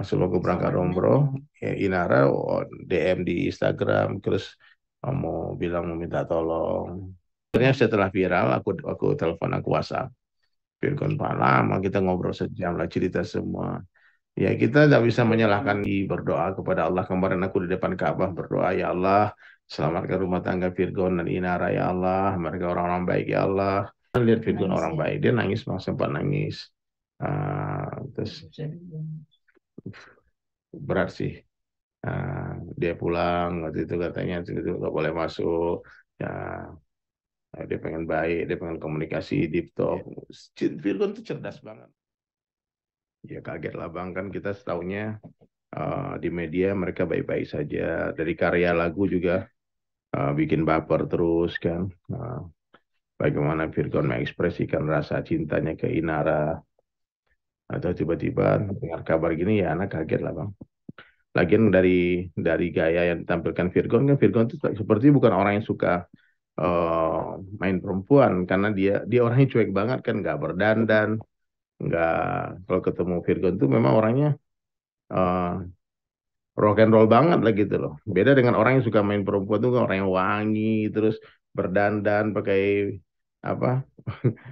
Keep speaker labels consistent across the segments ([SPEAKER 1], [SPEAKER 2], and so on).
[SPEAKER 1] Sebelum aku berangkat umroh, ya, Inara DM di Instagram, terus mau bilang mau minta tolong. Akhirnya setelah viral, aku telepon, aku WhatsApp. Virgon Pak, lama kita ngobrol sejam lah, cerita semua. Ya kita tidak bisa menyalahkan, di berdoa kepada Allah. Kemarin aku di depan Ka'bah berdoa, ya Allah, selamatkan rumah tangga Virgon dan Inara, ya Allah, mereka orang-orang baik, ya Allah. Lihat Virgon orang baik, dia nangis, sempat nangis. Terus berat sih. Dia pulang waktu itu katanya itu nggak boleh masuk. Ya, dia pengen baik, dia pengen komunikasi deep talk. Virgon tuh cerdas banget. Ya kaget lah bang, kan kita setahunya di media mereka baik-baik saja. Dari karya lagu juga bikin baper terus kan. Uh, Bagaimana Virgon mengekspresikan rasa cintanya ke Inara, atau tiba-tiba dengar kabar gini, ya anak kaget lah bang. Lagian dari gaya yang ditampilkan Virgon, kan Virgon itu seperti bukan orang yang suka main perempuan, karena dia dia orangnya cuek banget kan, nggak berdandan, nggak, kalau ketemu Virgon tuh memang orangnya eh, rock and roll banget lah gitu loh. Beda dengan orang yang suka main perempuan tuh kan orang yang wangi, terus berdandan pakai apa?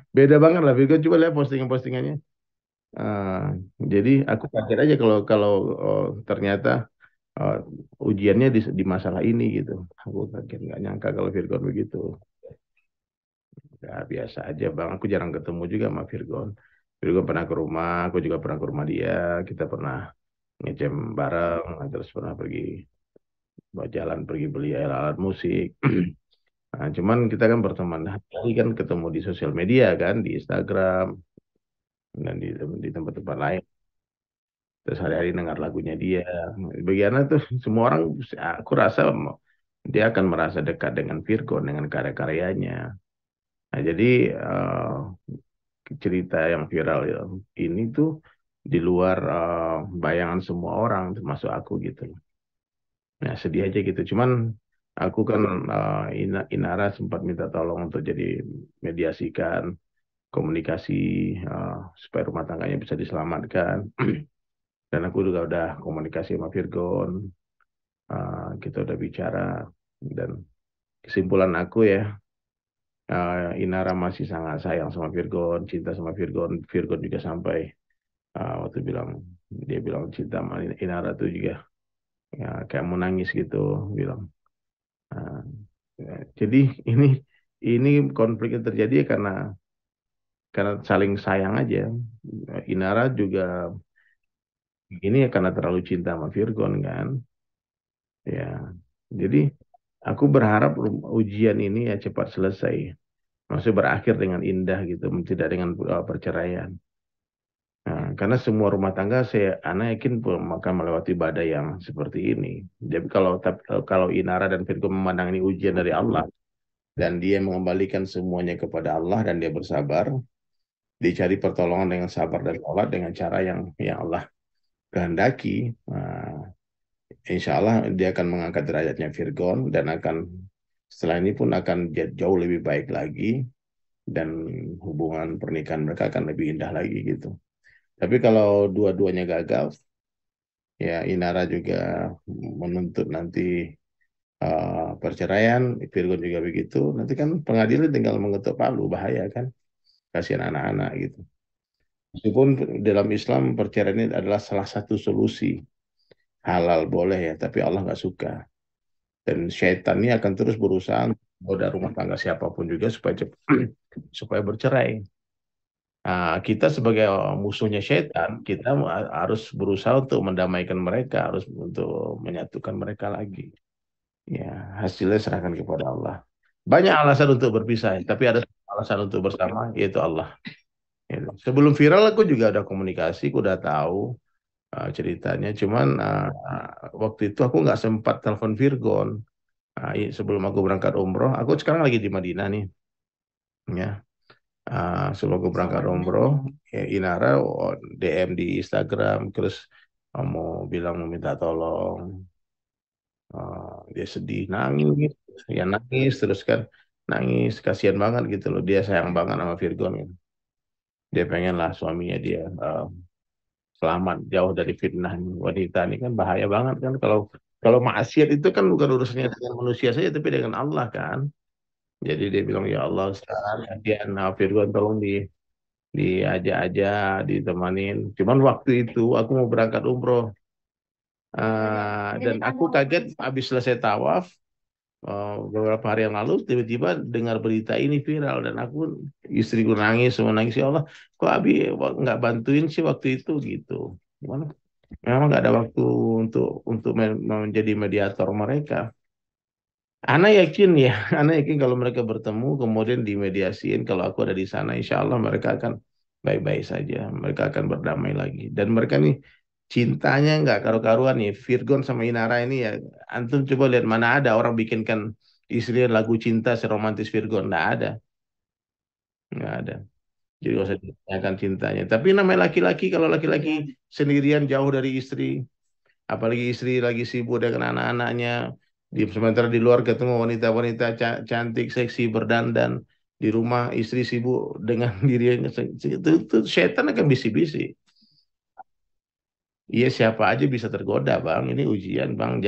[SPEAKER 1] Beda banget lah Virgon. Coba lihat postingan-postingannya. Eh, jadi aku kaget aja kalau kalau ternyata eh, ujiannya di masalah ini gitu. Aku kaget, nggak nyangka kalau Virgon begitu. Ya, biasa aja bang. Aku jarang ketemu juga sama Virgon. Virgon pernah ke rumah, aku juga pernah ke rumah dia. Kita pernah ngejam bareng, terus pernah pergi buat jalan, pergi beli alat musik. Nah, cuman kita kan berteman hari kan ketemu di sosial media kan, di Instagram dan di tempat-tempat lain. Terus hari-hari dengar lagunya dia. Bagaimana tuh semua orang, aku rasa dia akan merasa dekat dengan Virgon, dengan karya-karyanya. Nah, jadi cerita yang viral ya, ini tuh di luar bayangan semua orang, termasuk aku gitu. Nah, sedih aja gitu. Cuman aku kan Inara sempat minta tolong untuk jadi mediasikan komunikasi eh, supaya rumah tangganya bisa diselamatkan. Dan aku juga udah komunikasi sama Virgon, kita udah bicara, dan kesimpulan aku ya, Inara masih sangat sayang sama Virgon, cinta sama Virgon. Virgon juga sampai waktu dia bilang cinta sama Inara tuh juga ya, kayak mau nangis gitu, bilang. Ah, ya, jadi ini ini konflik yang terjadi karena saling sayang aja. Inara juga ini ya karena terlalu cinta sama Virgon kan. Ya, jadi aku berharap ujian ini ya cepat selesai. Maksudnya berakhir dengan indah gitu, tidak dengan perceraian. Nah, karena semua rumah tangga anak yakin akan melewati badai yang seperti ini. Jadi kalau Inara dan Virgo memandang ini ujian dari Allah, dan dia mengembalikan semuanya kepada Allah dan dia bersabar, dicari pertolongan dengan sabar dan sholat dengan cara yang Allah kehendaki. Nah, insya Allah dia akan mengangkat derajatnya Virgon, dan setelah ini pun akan jauh lebih baik lagi, dan hubungan pernikahan mereka akan lebih indah lagi gitu. Tapi kalau dua-duanya gagal, ya Inara juga menuntut nanti perceraian, Virgon juga begitu. Nanti kan pengadilan tinggal mengetuk palu, bahaya kan? Kasihan anak-anak gitu. Meskipun dalam Islam perceraian ini adalah salah satu solusi, halal boleh ya, tapi Allah nggak suka. Dan syaitan ini akan terus berusaha menggoda rumah tangga siapapun juga supaya supaya bercerai. Nah, kita sebagai musuhnya syaitan, kita harus berusaha untuk mendamaikan mereka, harus untuk menyatukan mereka lagi. Ya, hasilnya serahkan kepada Allah. Banyak alasan untuk berpisah, tapi ada alasan untuk bersama, yaitu Allah. Gitu. Sebelum viral, aku juga ada komunikasi, aku udah tahu ceritanya. Cuman waktu itu aku nggak sempat telepon Virgon. Sebelum aku berangkat umroh, aku sekarang lagi di Madinah nih. Ya, sebelum aku berangkat umroh, ya, Inara DM di Instagram, terus mau bilang mau minta tolong. Dia sedih, nangis, ya nangis terus kan, nangis, kasihan banget gitu loh. Dia sayang banget sama Virgon kan. Dia pengen lah suaminya dia selamat jauh dari fitnah wanita ini kan bahaya banget kan kalau kalau maksiat itu kan bukan urusannya dengan manusia saja tapi dengan Allah kan. Jadi dia bilang ya Allah sekarang gantian Firgon tolong diajak aja ditemanin. Cuman waktu itu aku mau berangkat umroh. Dan aku kaget habis selesai tawaf beberapa hari yang lalu tiba-tiba dengar berita ini viral dan aku istriku nangis semua nangis ya Allah kok Abi nggak bantuin sih waktu itu gitu. Gimana? Memang nggak ada waktu untuk menjadi mediator mereka. Ana yakin ya, Ana yakin kalau mereka bertemu kemudian dimediasiin kalau aku ada di sana, insya Allah mereka akan baik-baik saja, mereka akan berdamai lagi. Dan mereka nih cintanya nggak karu-karuan nih, Virgon sama Inara ini ya, antum coba lihat mana ada orang bikinkan istri lagu cinta seromantis Virgon, nggak ada, nggak ada. Jadi nggak usah ditanyakan cintanya. Tapi namanya laki-laki, kalau laki-laki sendirian jauh dari istri, apalagi istri lagi sibuk dengan anak-anaknya sementara di luar ketemu wanita-wanita cantik seksi berdandan di rumah istri sibuk dengan dirinya itu setan akan bisi-bisi. Iya siapa aja bisa tergoda bang, ini ujian bang,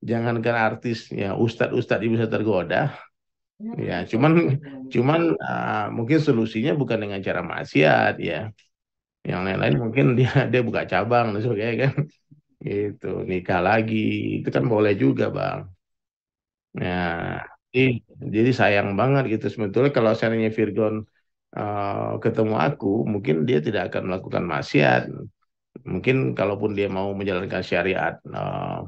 [SPEAKER 1] jangankan artisnya ustadz bisa tergoda. Ya cuman cuman mungkin solusinya bukan dengan cara maksiat ya, yang lain-lain mungkin dia buka cabang dan sebagainya kan. Gitu nikah lagi itu kan boleh juga bang. Nah jadi sayang banget gitu sebetulnya kalau seandainya Virgon ketemu aku mungkin dia tidak akan melakukan maksiat, mungkin kalaupun dia mau menjalankan syariat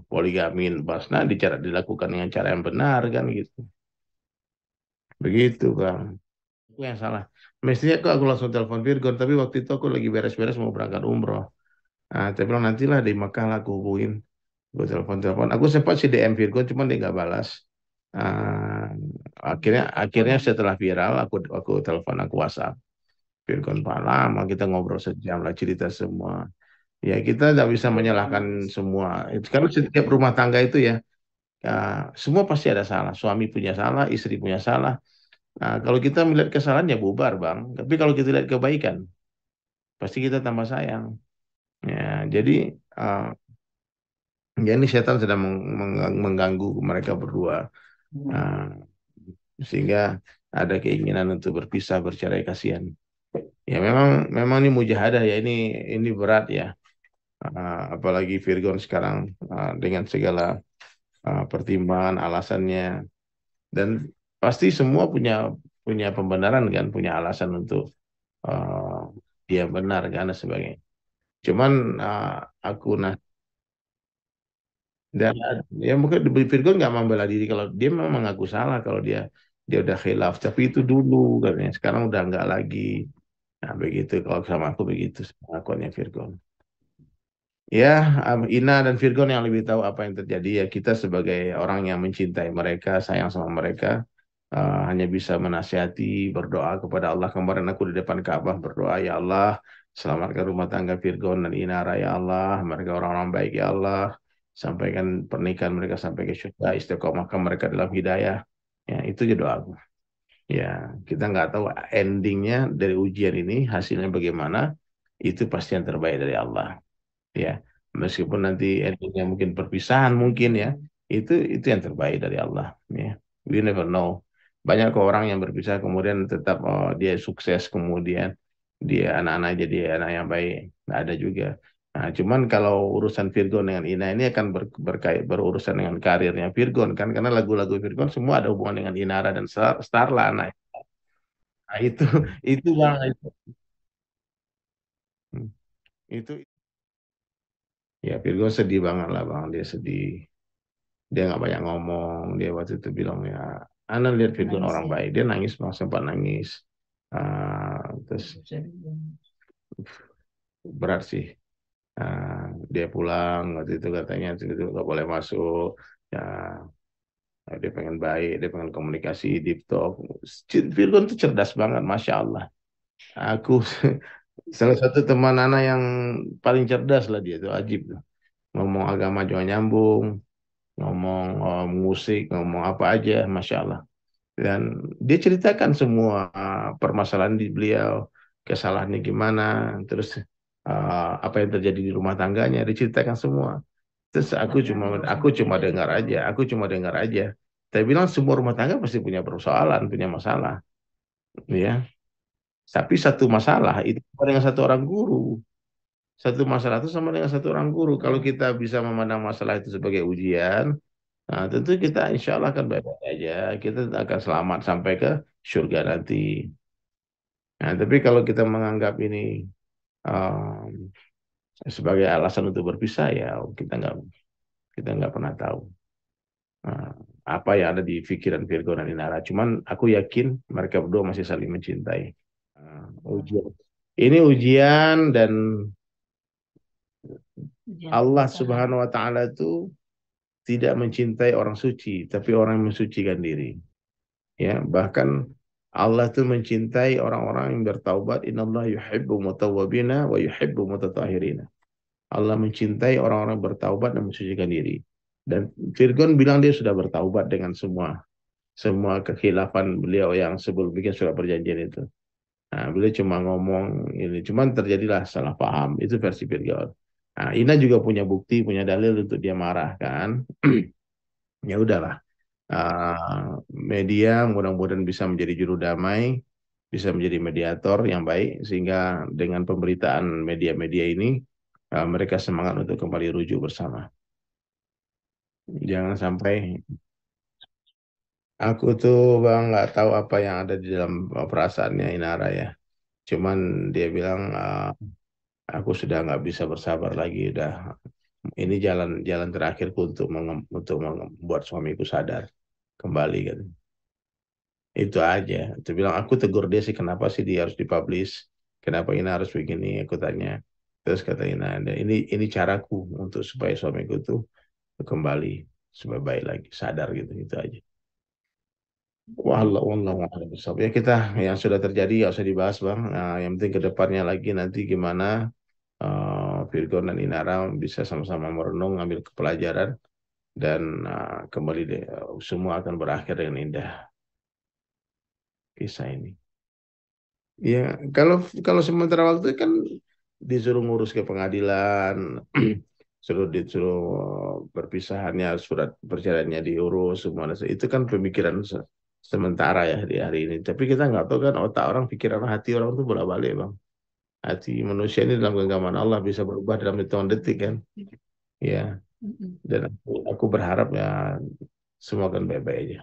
[SPEAKER 1] poligami basna dilakukan dengan cara yang benar kan gitu begitu bang. Aku yang salah mestinya aku langsung telepon Virgon tapi waktu itu aku lagi beres-beres mau berangkat umroh. Tapi bilang nantilah di Makkah lah aku hubungin. Gue telepon-telepon. Aku sempat sih DM Virgo, cuman dia nggak balas. Ah, akhirnya setelah viral, aku telepon, aku WhatsApp. Virgo Pak lama kita ngobrol sejam lah cerita semua. Ya kita nggak bisa menyalahkan semua. Karena setiap rumah tangga itu ya, semua pasti ada salah. Suami punya salah, istri punya salah. Nah, kalau kita melihat kesalahan ya bubar bang. Tapi kalau kita lihat kebaikan, pasti kita tambah sayang. Ya, jadi uh, ya ini setan sedang mengganggu mereka berdua. Nah, sehingga ada keinginan untuk berpisah bercerai kasihan. Ya memang memang ini mujahadah ya ini berat ya. Apalagi Virgon sekarang dengan segala pertimbangan alasannya dan pasti semua punya punya pembenaran kan, punya alasan untuk uh, dia benar kan dan sebagainya. Cuman aku nah dan ya mungkin Virgo nggak membela diri kalau dia memang mengaku salah kalau dia udah khilaf tapi itu dulu katanya sekarang udah nggak lagi. Nah begitu kalau sama aku begitu sama akunnya Virgo. Ya, Ina dan Virgon yang lebih tahu apa yang terjadi ya kita sebagai orang yang mencintai mereka, sayang sama mereka, hanya bisa menasihati, berdoa kepada Allah. Kemarin aku di depan Ka'bah berdoa, ya Allah, selamatkan rumah tangga Virgon dan Inara ya Allah, mereka orang-orang baik ya Allah, sampaikan pernikahan mereka sampai ke surga, istiqomahkan mereka dalam hidayah. Ya, itu aja doaku. Ya, kita nggak tahu endingnya dari ujian ini hasilnya bagaimana, itu pasti yang terbaik dari Allah ya meskipun nanti endingnya mungkin perpisahan mungkin ya itu yang terbaik dari Allah ya we never know banyak kok orang yang berpisah kemudian tetap dia sukses kemudian dia anak-anak jadi anak yang baik nggak ada juga. Nah, cuman kalau urusan Virgon dengan Ina ini akan berkait berurusan dengan karirnya Virgon kan karena lagu-lagu Virgon semua ada hubungan dengan Inara dan Starla nah, itu itu bang itu ya Virgo sedih banget lah bang dia sedih. Dia nggak banyak ngomong. Dia waktu itu bilang ya, Ana lihat Virgon orang baik. Dia nangis, bang, sempat nangis. Terus berat sih. Dia pulang waktu itu katanya itu nggak boleh masuk. Ya, dia pengen baik, dia pengen komunikasi, deep talk. Virgon tuh cerdas banget, masya Allah. Aku salah satu teman Ana yang paling cerdas lah dia tuh, ajib tuh. Ngomong agama juga nyambung, ngomong musik, ngomong apa aja, masya Allah. Dan dia ceritakan semua permasalahan di beliau, kesalahannya gimana, terus apa yang terjadi di rumah tangganya, diceritakan semua. Terus aku cuma dengar aja, Saya bilang semua rumah tangga pasti punya persoalan, punya masalah, ya. Tapi satu masalah itu sama dengan satu orang guru. Satu masalah itu sama dengan satu orang guru. Kalau kita bisa memandang masalah itu sebagai ujian, nah tentu kita insya Allah akan baik-baik aja. Kita akan selamat sampai ke surga nanti. Nah, tapi kalau kita menganggap ini um, sebagai alasan untuk berpisah, ya kita nggak pernah tahu uh, apa yang ada di pikiran Virgo dan Inara. Cuman aku yakin mereka berdua masih saling mencintai. Ujian. Ini ujian dan Allah Subhanahu wa taala itu tidak mencintai orang suci, tapi orang yang mensucikan diri. Ya, bahkan Allah itu mencintai orang-orang yang bertaubat. Innallaha yuhibbu mutawwabina wa yuhibbu mutatahhirina. Allah mencintai orang-orang bertaubat dan mensucikan diri. Dan Firgon bilang dia sudah bertaubat dengan semua kekhilafan beliau yang sebelum bikin surat perjanjian itu. Nah, beliau cuma ngomong ini, cuman terjadilah salah paham. Itu versi Firgon. Nah, Ina juga punya bukti, punya dalil untuk dia marah kan. Ya udahlah. Media mudah-mudahan bisa menjadi juru damai, bisa menjadi mediator yang baik, sehingga dengan pemberitaan media-media ini mereka semangat untuk kembali rujuk bersama. Jangan sampai aku tuh bang nggak tahu apa yang ada di dalam perasaannya Inara ya. Cuman dia bilang aku sudah nggak bisa bersabar lagi, udah ini jalan jalan terakhirku untuk membuat suamiku sadar kembali kan. Itu aja. Itu bilang aku tegur dia sih kenapa sih dia harus dipublish? Kenapa ini harus begini? Aku tanya. Terus kata Ina, ini caraku untuk supaya suamiku tuh kembali supaya baik lagi, sadar gitu, itu aja. Wallah, ya kita yang sudah terjadi nggak usah dibahas bang. Nah, yang penting ke depannya lagi nanti gimana Virgon dan Inara bisa sama-sama merenung, ambil kepelajaran dan kembali deh, semua akan berakhir dengan indah kisah ini. Ya, kalau kalau sementara waktu kan disuruh ngurus ke pengadilan, disuruh perpisahannya, surat perceraiannya diurus semua. Itu kan pemikiran sementara ya di hari ini. Tapi kita nggak tahu kan otak orang, pikiran hati orang tuh bolak-balik bang. Hati manusia ini dalam genggaman Allah bisa berubah dalam hitungan detik kan. Ya, dan aku berharap ya semua akan baik-baik aja.